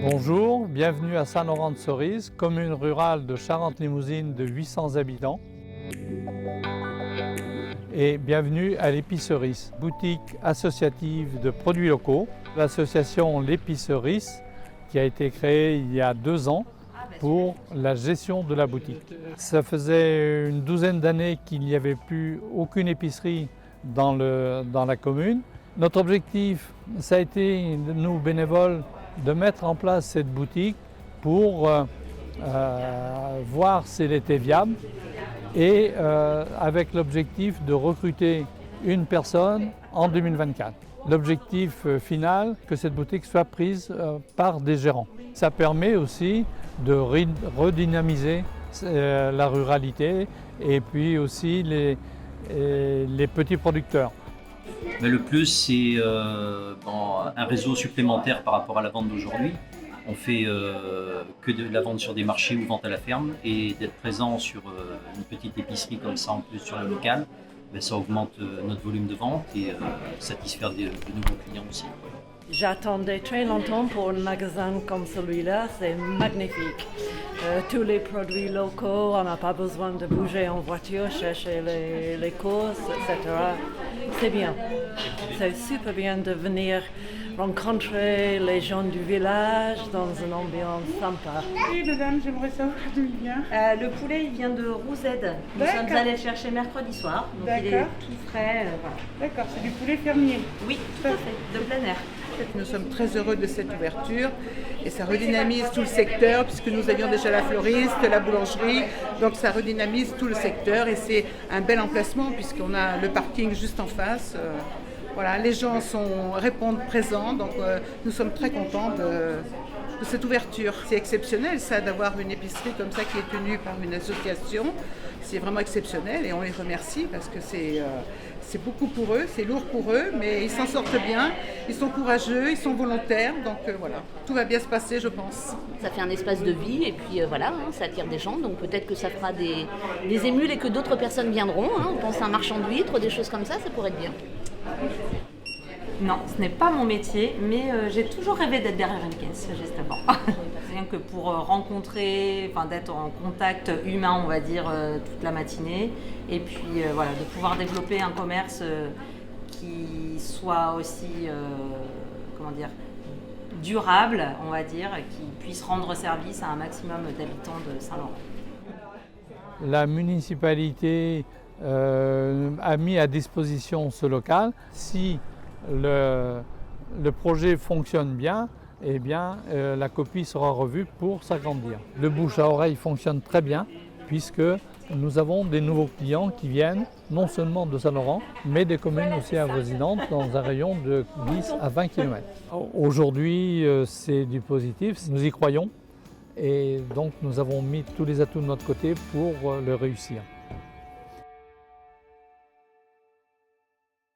Bonjour, bienvenue à Saint-Laurent-de-Cerise, commune rurale de Charente-Limousine de 800 habitants. Et bienvenue à l'Épicerie, boutique associative de produits locaux. L'association l'Épicerie qui a été créée il y a 2 ans pour la gestion de la boutique. Ça faisait une douzaine d'années qu'il n'y avait plus aucune épicerie dans la commune. Notre objectif, ça a été, nous bénévoles, de mettre en place cette boutique pour voir si elle était viable et avec l'objectif de recruter une personne en 2024. L'objectif final, que cette boutique soit prise par des gérants. Ça permet aussi de redynamiser la ruralité et puis aussi les petits producteurs. Mais le plus, c'est un réseau supplémentaire par rapport à la vente d'aujourd'hui. On fait que de la vente sur des marchés ou vente à la ferme, et d'être présent sur une petite épicerie comme ça en plus sur le local, ça augmente notre volume de vente et satisfaire de nouveaux clients aussi. J'attendais très longtemps pour un magasin comme celui-là, c'est magnifique. Tous les produits locaux, on n'a pas besoin de bouger en voiture, chercher les courses, etc. C'est bien. C'est super bien de venir rencontrer les gens du village dans une ambiance sympa. Oui, madame, j'aimerais savoir d'où il vient. Le poulet, il vient de Rouzède. Nous sommes allés le chercher mercredi soir. Donc il est tout frais. Voilà. D'accord, c'est du poulet fermier. Oui, tout à fait, de plein air. Nous sommes très heureux de cette ouverture et ça redynamise tout le secteur puisque nous avions déjà la fleuriste, la boulangerie, donc ça redynamise tout le secteur et c'est un bel emplacement puisqu'on a le parking juste en face. Voilà, les gens répondent présents, donc nous sommes très contents de cette ouverture. C'est exceptionnel ça d'avoir une épicerie comme ça qui est tenue par une association. C'est vraiment exceptionnel et on les remercie parce que c'est beaucoup pour eux, c'est lourd pour eux, mais ils s'en sortent bien, ils sont courageux, ils sont volontaires, donc voilà, tout va bien se passer je pense. Ça fait un espace de vie et puis voilà, ça attire des gens, donc peut-être que ça fera des émules et que d'autres personnes viendront. On pense à un marchand d'huîtres, des choses comme ça pourrait être bien. Non, ce n'est pas mon métier, mais j'ai toujours rêvé d'être derrière une caisse, justement. Rien que pour rencontrer, d'être en contact humain, on va dire, toute la matinée. Et puis voilà, de pouvoir développer un commerce qui soit aussi, durable, on va dire, qui puisse rendre service à un maximum d'habitants de Saint-Laurent. La municipalité a mis à disposition ce local. Si le projet fonctionne bien, eh bien la copie sera revue pour s'agrandir. Le bouche à oreille fonctionne très bien puisque nous avons des nouveaux clients qui viennent non seulement de Saint-Laurent, mais des communes aussi avoisinantes dans un rayon de 10 à 20 km. Aujourd'hui, c'est du positif, nous y croyons et donc nous avons mis tous les atouts de notre côté pour le réussir.